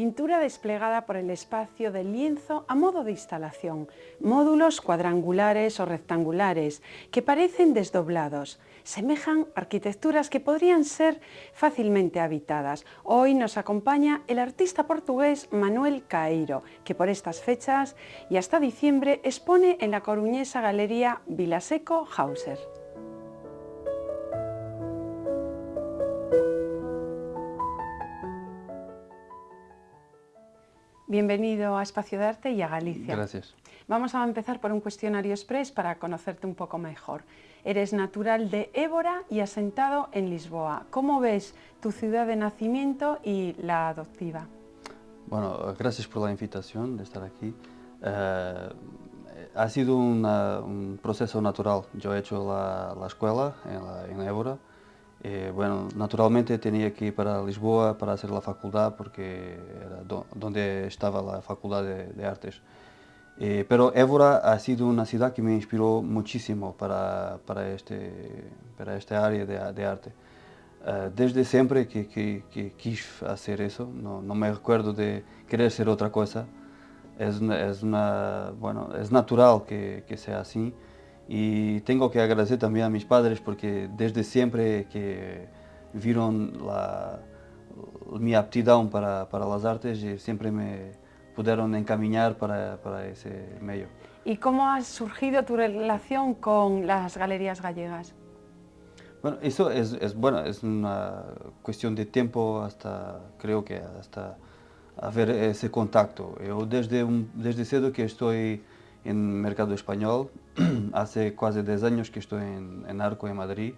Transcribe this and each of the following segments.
Pintura desplegada por el espacio del lienzo a modo de instalación, módulos cuadrangulares o rectangulares que parecen desdoblados, semejan arquitecturas que podrían ser fácilmente habitadas. Hoy nos acompaña el artista portugués Manuel Caeiro, que por estas fechas y hasta diciembre expone en la coruñesa galería Vilaseco Hauser. Bienvenido a Espacio de Arte y a Galicia. Gracias. Vamos a empezar por un cuestionario express para conocerte un poco mejor. Eres natural de Évora y asentado en Lisboa. ¿Cómo ves tu ciudad de nacimiento y la adoptiva? Bueno, gracias por la invitación de estar aquí. Ha sido un proceso natural. Yo he hecho la escuela en Évora. Bueno, naturalmente tenía que ir para Lisboa para hacer la facultad porque era donde estaba la facultad de artes. Pero Évora ha sido una ciudad que me inspiró muchísimo para esta área de arte. Desde siempre que quis hacer eso, no me recuerdo de querer ser otra cosa. Bueno, es natural que sea así. Y tengo que agradecer también a mis padres porque desde siempre que vieron mi aptitud para las artes y siempre me pudieron encaminar para ese medio. ¿Y cómo ha surgido tu relación con las galerías gallegas? Bueno, eso es una cuestión de tiempo creo que hasta haber ese contacto. Yo desde cedo que estoy en mercado español, hace casi 10 años que estoy en Arco, en Madrid,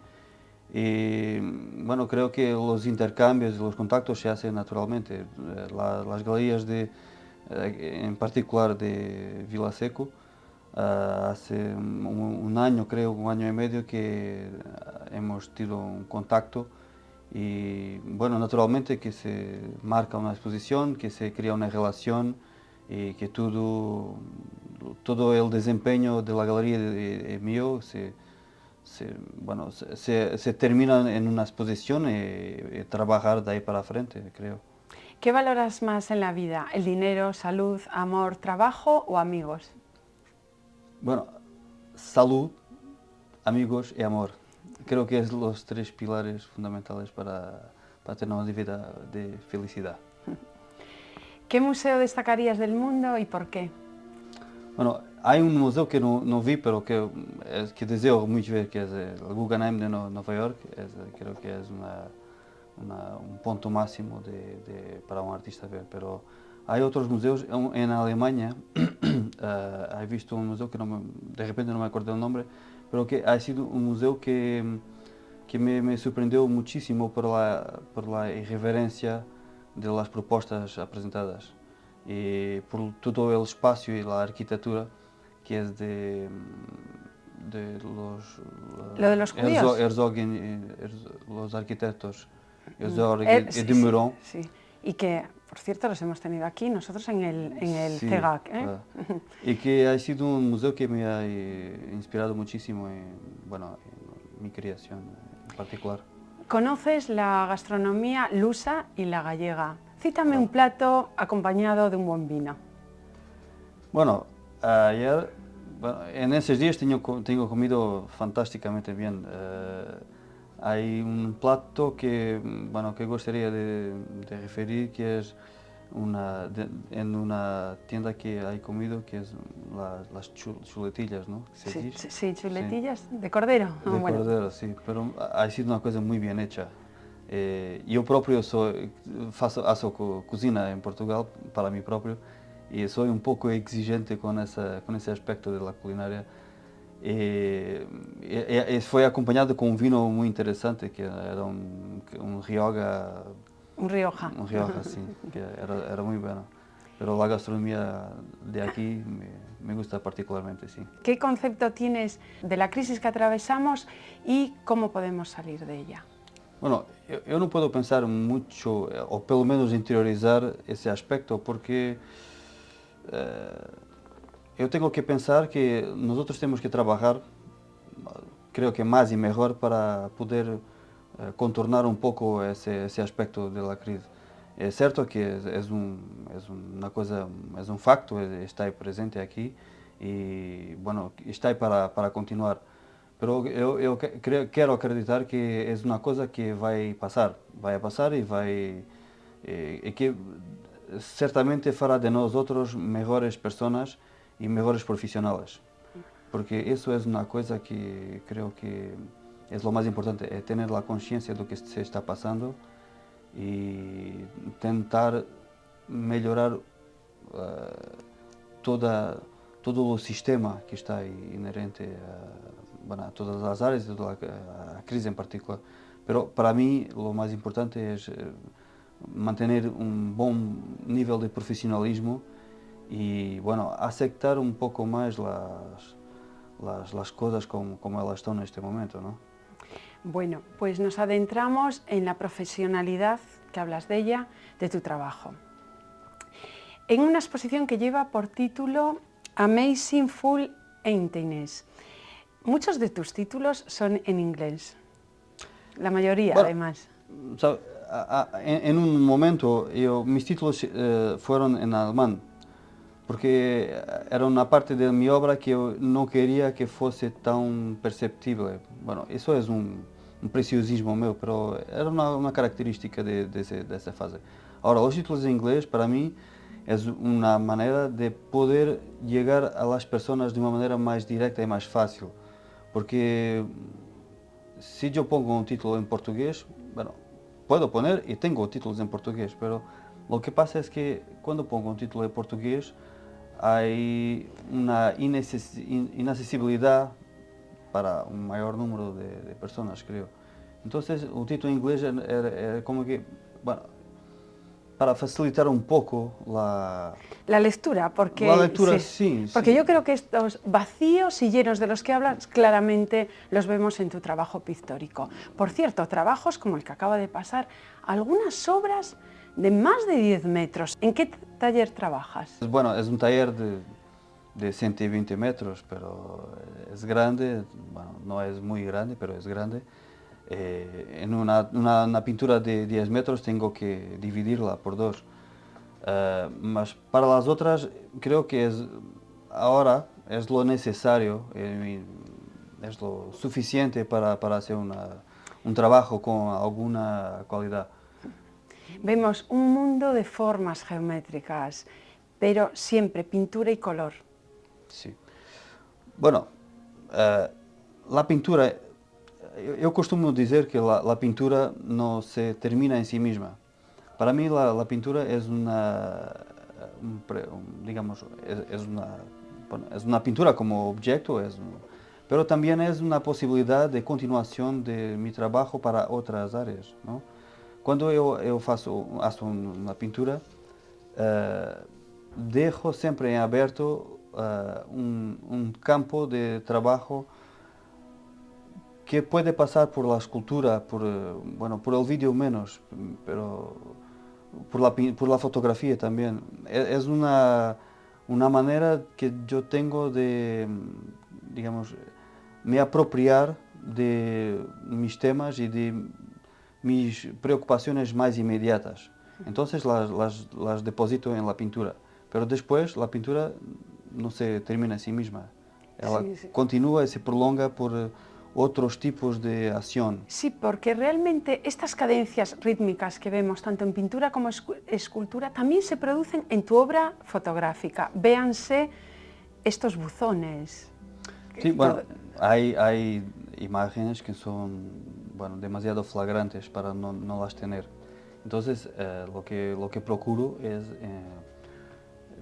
y bueno, creo que los intercambios y los contactos se hacen naturalmente. Las galerías en particular de Vilaseco, hace un año, creo, un año y medio que hemos tenido un contacto y bueno, naturalmente que se marca una exposición, que se crea una relación y que todo el desempeño de la galería mío se termina en una exposición y trabajar de ahí para frente, creo. ¿Qué valoras más en la vida? ¿El dinero, salud, amor, trabajo o amigos? Bueno, salud, amigos y amor. Creo que es los tres pilares fundamentales para tener una vida de felicidad. ¿Qué museo destacarías del mundo y por qué? Bueno, hay un museo que no vi, pero que deseo mucho ver, que es el Guggenheim de Nueva York. Creo que es un punto máximo para un artista ver. Pero hay otros museos en Alemania. He visto un museo que de repente no me acuerdo el nombre, pero que ha sido un museo que me sorprendió muchísimo por la irreverencia de las propuestas presentadas y por todo el espacio y la arquitectura que es ¿Lo de los judíos? Los arquitectos Herzog y de Meuron. Sí, y que, por cierto, los hemos tenido aquí, nosotros en el Sí, CEGAC. claro. Y que ha sido un museo que me ha inspirado muchísimo en mi creación en particular. ¿Conoces la gastronomía lusa y la gallega? Cítame Claro. un plato acompañado de un buen vino. Bueno, en esos días tengo comido fantásticamente bien. Hay un plato que gustaría de referir, que es en una tienda que he comido, que es las chuletillas, ¿no? Sí, chuletillas de cordero. De cordero, sí, pero ha sido una cosa muy bien hecha. Yo propio hago cocina en Portugal para mí propio y soy un poco exigente con ese aspecto de la culinaria. Fue acompañado con un vino muy interesante que era un Rioja. Un Rioja. Un Rioja, sí, que era muy bueno. Pero la gastronomía de aquí me gusta particularmente, sí. ¿Qué concepto tienes de la crisis que atravesamos y cómo podemos salir de ella? Bueno, yo no puedo pensar mucho, o pelo menos interiorizar ese aspecto, porque yo tengo que pensar que nosotros tenemos que trabajar, creo que más y mejor, para poder contornar un poco ese aspecto de la crisis. Es cierto que es una cosa, es un facto, está presente aquí y bueno, está ahí para continuar. Pero eu quero acreditar que é uma coisa que vai a passar e que certamente fará de nós outros melhores pessoas e melhores profissionais. Porque isso é uma coisa que creio que é o mais importante, é ter a consciência do que se está passando e tentar melhorar todo o sistema que está aí inerente a todas as áreas e toda a crise em particular. Pero para mim, o mais importante é manter bom nível de profissionalismo e, bueno, aceitar pouco mais las cosas como elas estão neste momento, ¿no? Bueno, pues nos adentramos en la profesionalidad, que hablas de ella, de tu trabajo. En una exposición que lleva por título Amazing Full Emptiness. Muchos de tus títulos son en inglés, la mayoría, bueno, además. Sabe, en un momento mis títulos fueron en alemán, porque era una parte de mi obra que yo no quería que fuese tan perceptible. Bueno, eso es un preciosismo mío, pero era una característica de esa fase. Ahora, los títulos en inglés para mí es una manera de poder llegar a las personas de una manera más directa y más fácil. Porque si yo pongo un título en portugués, bueno, puedo poner y tengo títulos en portugués, pero lo que pasa es que cuando pongo un título en portugués hay una inaccesibilidad para un mayor número de personas, creo. Entonces, el título en inglés era como que, bueno, para facilitar un poco la lectura, porque, la lectura, sí, porque sí. Yo creo que estos vacíos y llenos de los que hablas claramente los vemos en tu trabajo pictórico. Por cierto, trabajos como el que acaba de pasar, algunas obras de más de 10 metros. ¿En qué taller trabajas? Bueno, es un taller de 120 metros, pero es grande, bueno, no es muy grande, pero es grande. En una pintura de 10 metros tengo que dividirla por dos. Mas para las otras creo que ahora es lo necesario, es lo suficiente para hacer un trabajo con alguna calidad. Vemos un mundo de formas geométricas, pero siempre pintura y color. Sí. Bueno, la pintura, yo costumo decir que la pintura no se termina en sí misma. Para mí la pintura es digamos, es una pintura como objeto, pero también es una posibilidad de continuación de mi trabajo para otras áreas, ¿no? Cuando yo hago una pintura, dejo siempre en abierto un campo de trabajo que puede pasar por la escultura, bueno, por el vídeo menos, pero por la fotografía también. Es una manera que yo tengo de, digamos, me apropiar de mis temas y de mis preocupaciones más inmediatas. Entonces las deposito en la pintura, pero después la pintura no se termina en sí misma. Ella continúa y se prolonga por otros tipos de acción. Sí, porque realmente estas cadencias rítmicas que vemos tanto en pintura como escultura también se producen en tu obra fotográfica. Véanse estos buzones. Sí, bueno, hay imágenes que son, bueno, demasiado flagrantes para no las tener. Entonces, lo que procuro es,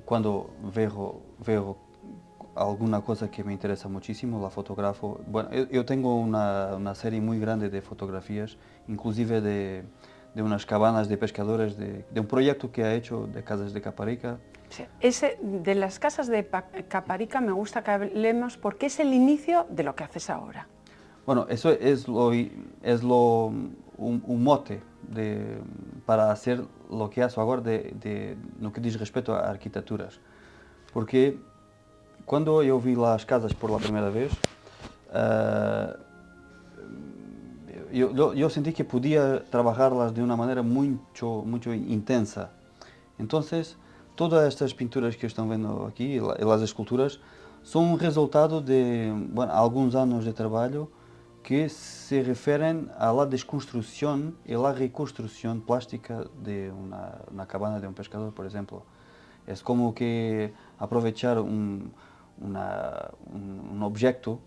cuando veo alguna cosa que me interesa muchísimo, la fotografo. Bueno, yo tengo una serie muy grande de fotografías, inclusive de unas cabanas de pescadores, de un proyecto que ha hecho de casas de Caparica. Sí, de las casas de Caparica me gusta que hablemos porque es el inicio de lo que haces ahora. Bueno, eso es un mote para hacer lo que hago ahora de lo que dice respecto a arquitecturas. Porque cuando yo vi las casas por la primera vez, yo sentí que podía trabajarlas de una manera mucho intensa. Entonces, todas estas pinturas que están viendo aquí, las esculturas, son un resultado de bueno, algunos años de trabajo que se refieren a la desconstrucción y la reconstrucción plástica de una cabana de un pescador, por ejemplo. Es como que aprovechar un objeto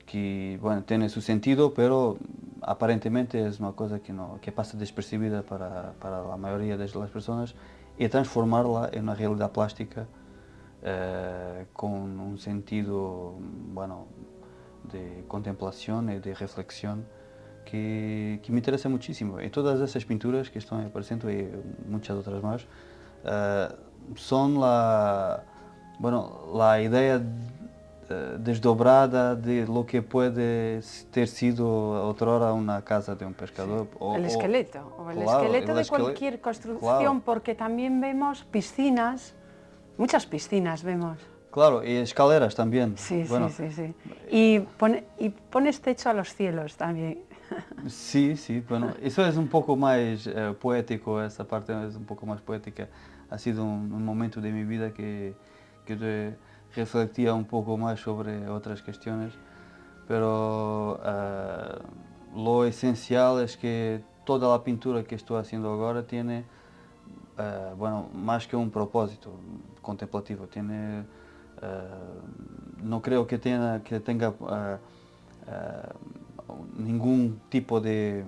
que bueno, tiene su sentido, pero aparentemente es una cosa que, no, que pasa despercibida para la mayoría de las personas y transformarla en una realidad plástica con un sentido bueno, de contemplación y de reflexión que me interesa muchísimo. Y todas esas pinturas que están apareciendo y muchas otras más son la idea desdobrada de lo que puede ter sido otrora una casa de un pescador. Sí. El esqueleto, o el claro, esqueleto de cualquier construcción, claro. Porque también vemos piscinas, muchas piscinas vemos. Claro, y escaleras también. Sí, bueno, sí. Y pones techo a los cielos también. Sí, bueno, eso es un poco más poético, esa parte es un poco más poética. Ha sido un momento de mi vida que reflectía un poco más sobre otras cuestiones, pero lo esencial es que toda la pintura que estoy haciendo ahora tiene, bueno, más que un propósito contemplativo, tiene, no creo que tenga ningún tipo de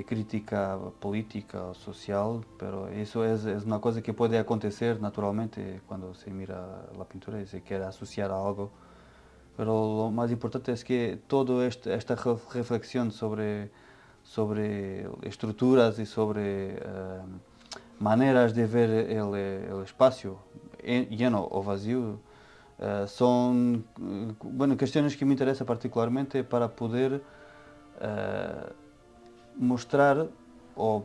crítica política o social, pero eso es una cosa que puede acontecer naturalmente cuando se mira la pintura y se quiere asociar a algo. Pero lo más importante es que toda esta reflexión sobre estructuras y sobre maneras de ver el espacio lleno o vacío son bueno, cuestiones que me interesan particularmente para poder mostrar o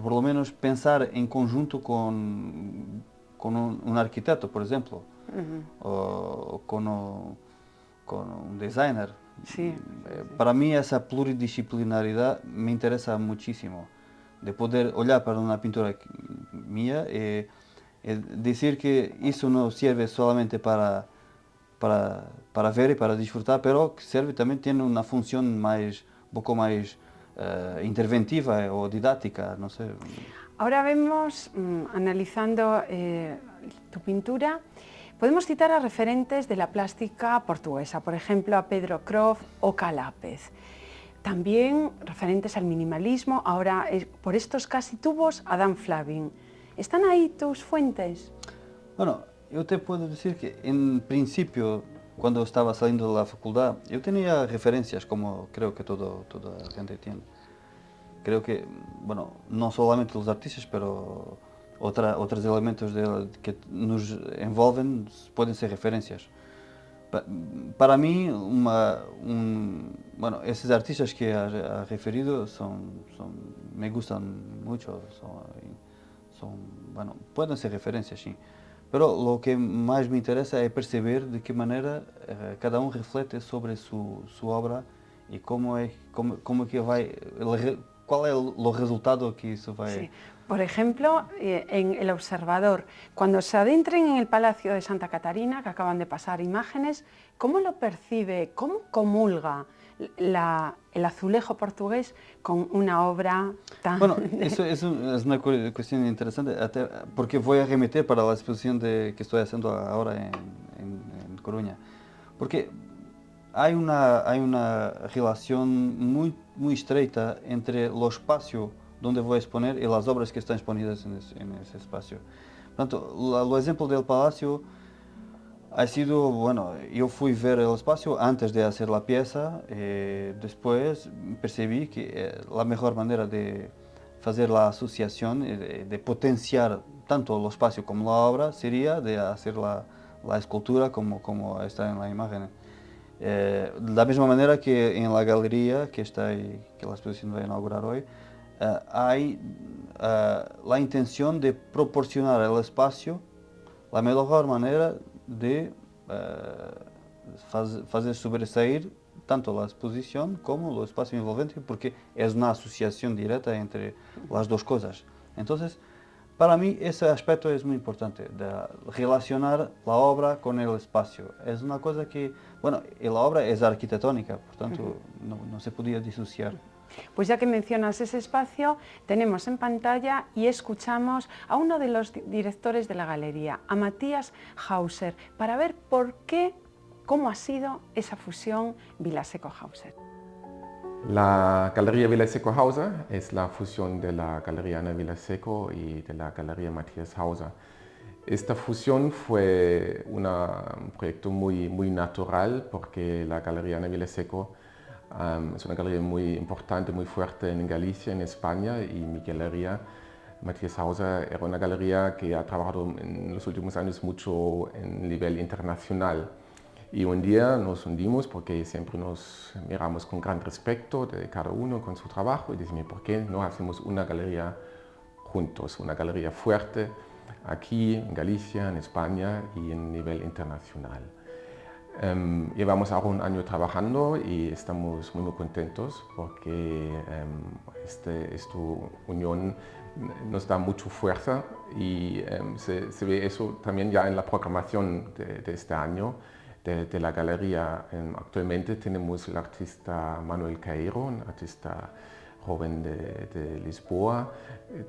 por lo menos pensar en conjunto con un arquitecto, por ejemplo, o con un designer. Sí. Para mí esa pluridisciplinaridad me interesa muchísimo, de poder olhar para una pintura mía y decir que eso no sirve solamente para ver y para disfrutar, pero que serve también, tiene una función un poco más interventiva o didáctica, no sé. Ahora vemos, analizando tu pintura, podemos citar a referentes de la plástica portuguesa, por ejemplo a Pedro Croft o Calápez. También referentes al minimalismo, ahora por estos casi tubos, Adam Flavin. ¿Están ahí tus fuentes? Bueno, yo te puedo decir que en principio, cuando estaba saliendo de la facultad, yo tenía referencias como creo que toda la gente tiene. Creo que, bueno, no solamente los artistas, pero otros elementos que nos envolven pueden ser referencias. Para mí, bueno, esos artistas que ha referido me gustan mucho, bueno, pueden ser referencias, sí. Pero lo que más me interesa es perceber de qué manera cada uno reflete sobre su obra y cuál es el resultado que eso va a... Sí. Por ejemplo, en El Observador, cuando se adentren en el Palacio de Santa Catarina, que acaban de pasar imágenes, ¿cómo lo percibe, cómo comulga el azulejo portugués con una obra tan... Bueno, eso es una cuestión interesante, porque voy a remitir para la exposición que estoy haciendo ahora en Coruña. Porque hay una relación muy estreita entre el espacio donde voy a exponer y las obras que están exponidas en ese espacio. Por tanto, el ejemplo del palacio ha sido, bueno, yo fui ver el espacio antes de hacer la pieza, después percibí que la mejor manera de hacer la asociación, de potenciar tanto el espacio como la obra, sería de hacer la escultura como está en la imagen. De la misma manera que en la galería que está ahí, que la exposición va a inaugurar hoy, hay la intención de proporcionar al espacio la mejor manera de fazer sobressair tanto la exposición como el espacio envolvente, porque es una asociación directa entre las dos cosas. Entonces, para mí ese aspecto es muy importante, de relacionar la obra con el espacio. Es una cosa que, bueno, y la obra es arquitectónica, por tanto, no se podía disociar. Pues ya que mencionas ese espacio, tenemos en pantalla y escuchamos a uno de los directores de la galería, a Matías Hauser, para ver cómo ha sido esa fusión Vilaseco-Hauser. La Galería Vilaseco-Hauser es la fusión de la Galería Ana Vilaseco y de la Galería Matías Hauser. Esta fusión fue un proyecto muy natural porque la Galería Ana Vilaseco es una galería muy importante, muy fuerte en Galicia, en España, y mi galería Matías Hauser era una galería que ha trabajado en los últimos años mucho en nivel internacional. Y un día nos hundimos porque siempre nos miramos con gran respeto de cada uno con su trabajo y decimos, ¿por qué no hacemos una galería juntos, una galería fuerte aquí en Galicia, en España y en nivel internacional? Llevamos ahora un año trabajando y estamos muy contentos porque esta unión nos da mucha fuerza y se ve eso también ya en la programación de este año de la galería. Actualmente tenemos el artista Manuel Caeiro, un artista joven de Lisboa.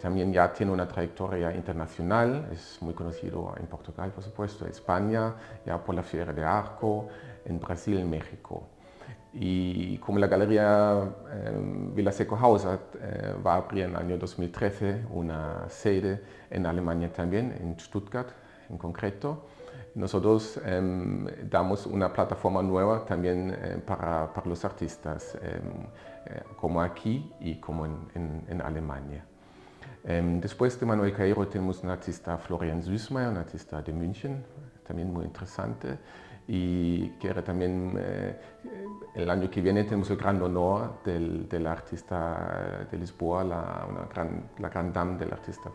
También ya tiene una trayectoria internacional, es muy conocido en Portugal, por supuesto, en España, ya por la Feria de Arco, en Brasil, en México. Y como la Galería Vilaseco-Hauser va a abrir en el año 2013 una sede en Alemania también, en Stuttgart en concreto, nosotros damos una plataforma nueva también para los artistas, como aquí y como en Alemania. Después de Manuel Caeiro tenemos un artista, Florian Süßmayr, un artista de München, también muy interesante. Y que también el año que viene tenemos el gran honor del artista de Lisboa, la gran dama del artista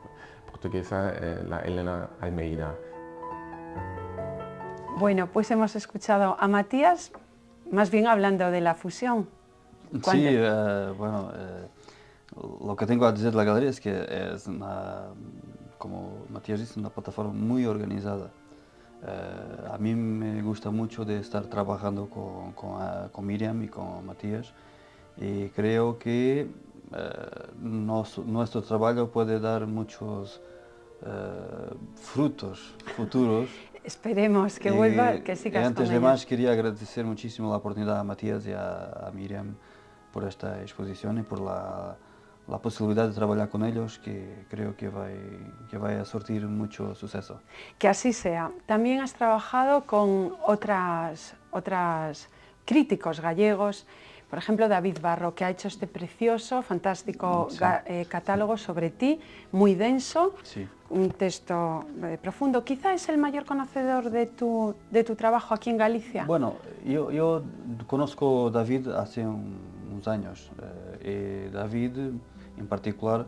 portuguesa, la Helena Almeida. Bueno, pues hemos escuchado a Matías, más bien hablando de la fusión. Sí, bueno, lo que tengo a decir de la galería es que es como Matías dice, una plataforma muy organizada. A mí me gusta mucho de estar trabajando con Miriam y con Matías y creo que nuestro trabajo puede dar muchos frutos futuros. Esperemos que vuelva, que sigas antes con de ella. más quería agradecer muchísimo la oportunidad a Matías y a Miriam por esta exposición y por la posibilidad de trabajar con ellos, que creo que va a surtir mucho suceso. Que así sea. También has trabajado con otras críticos gallegos, por ejemplo David Barro, que ha hecho este precioso, fantástico catálogo sobre ti, muy denso, sí. Un texto profundo. Quizá es el mayor conocedor de tu trabajo aquí en Galicia. Bueno, yo conozco a David hace unos años y David en particular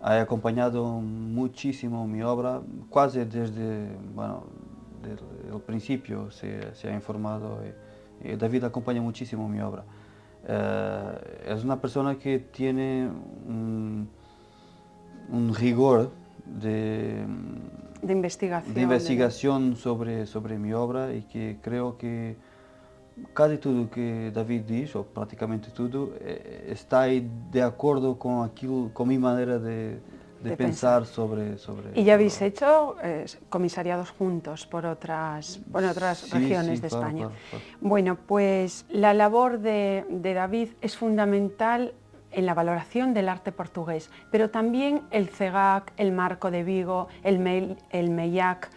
ha acompañado muchísimo mi obra, casi desde el principio se ha informado y David acompaña muchísimo mi obra. Es una persona que tiene un rigor de investigación sobre mi obra y que creo que casi todo que David dice, o prácticamente todo, está de acuerdo con mi manera de pensar sobre... Y ya habéis hecho comisariados juntos por otras regiones de España. Claro. Bueno, pues la labor de David es fundamental en la valoración del arte portugués, pero también el CEGAC, el Marco de Vigo, el MEIAC,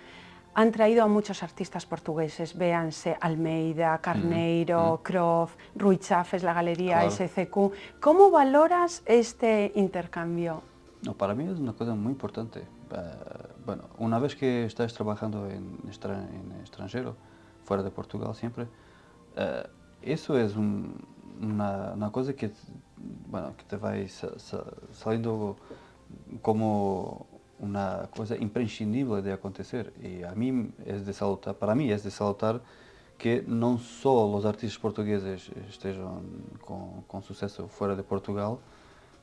han traído a muchos artistas portugueses, véanse Almeida, Carneiro, Croft, Rui Chafes, la Galería claro. SCQ. ¿Cómo valoras este intercambio? No, para mí es una cosa muy importante. Bueno, una vez que estás trabajando en extranjero, fuera de Portugal siempre, eso es una cosa que te va saliendo como una cosa imprescindible de acontecer. Y a mí es de salutar, para mí es de salutar que não só os artistas portugueses estejam com sucesso fora de Portugal,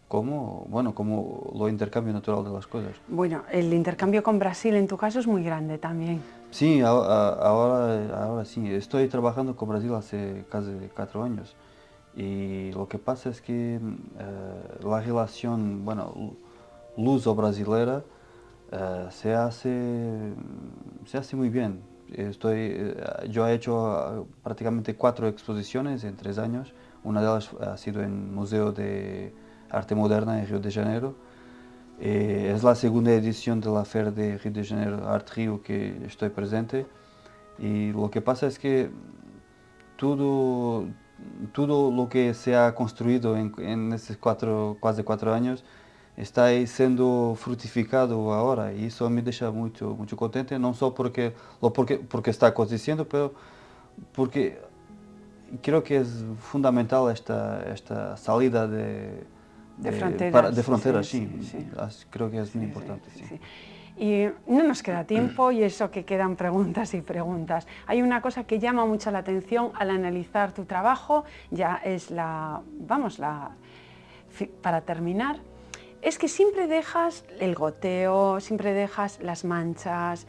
como, bueno, como lo intercambio natural de las cosas. Bueno, el intercambio con Brasil en tu caso es muy grande también. Sí, ahora sí, estoy trabajando con Brasil hace casi 4 años y lo que pasa es que la relación, bueno, luso-brasilera se hace muy bien. Yo he hecho prácticamente 4 exposiciones en 3 años, una de ellas ha sido en el Museo de Arte Moderna en Río de Janeiro. Es la segunda edición de la Feria de Río de Janeiro, Art Rio, que estoy presente. Y lo que pasa es que todo lo que se ha construido en estos casi 4 años está ahí siendo fructificado ahora. Y eso me deja mucho contente, no solo porque está aconteciendo, pero porque creo que es fundamental esta salida de fronteras, sí. Creo que es muy importante. Sí. Y no nos queda tiempo y eso que quedan preguntas y preguntas. Hay una cosa que llama mucho la atención al analizar tu trabajo, ya es para terminar, es que siempre dejas el goteo, siempre dejas las manchas,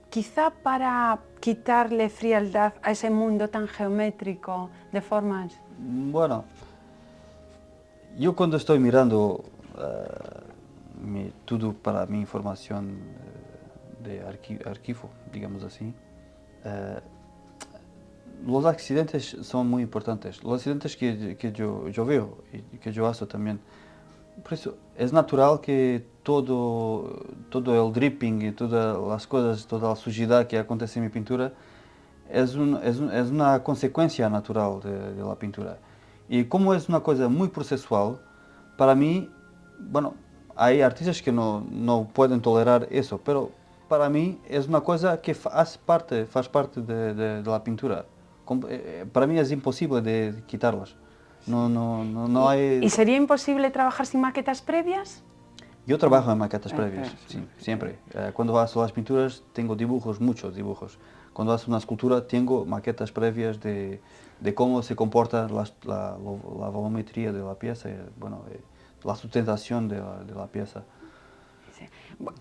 quizá para quitarle frialdad a ese mundo tan geométrico de formas. Bueno, yo cuando estoy mirando todo para mi información de archivo, digamos así, los accidentes son muy importantes. Los accidentes que yo veo y que yo hago también. Por eso es natural que todo el dripping y todas las cosas, toda la suciedad que acontece en mi pintura es una consecuencia natural de la pintura. Y como es una cosa muy procesual, para mí, bueno, hay artistas que no pueden tolerar eso, pero para mí es una cosa que faz parte de la pintura. Para mí es imposible de quitarlas. No hay... ¿Y sería imposible trabajar sin maquetas previas? Yo trabajo en maquetas previas, sí, siempre. Cuando hago las pinturas tengo dibujos, muchos dibujos. Cuando hago una escultura tengo maquetas previas de cómo se comporta la volumetría de la pieza, bueno, la sustentación de la pieza. Sí.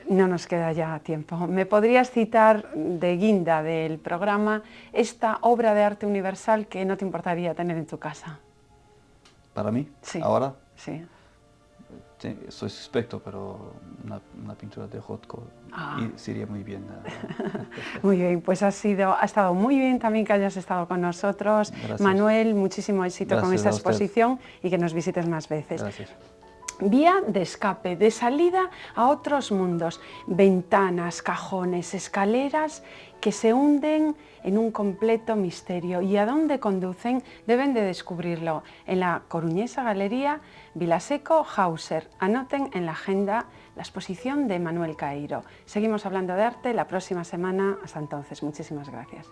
No nos queda ya tiempo. ¿Me podrías citar de guinda del programa esta obra de arte universal que no te importaría tener en tu casa? ¿Para mí? Sí. ¿Ahora? Sí. Sí, soy suspecto, pero una pintura de Rothko sería muy bien. Muy bien, pues ha estado muy bien también que hayas estado con nosotros. Gracias. Manuel, muchísimo éxito con esta exposición y que nos visites más veces. Gracias. Vía de escape, de salida a otros mundos, ventanas, cajones, escaleras que se hunden en un completo misterio y a dónde conducen deben de descubrirlo en la coruñesa Galería Vilaseco Hauser. Anoten en la agenda la exposición de Manuel Caeiro. Seguimos hablando de arte la próxima semana. Hasta entonces, muchísimas gracias.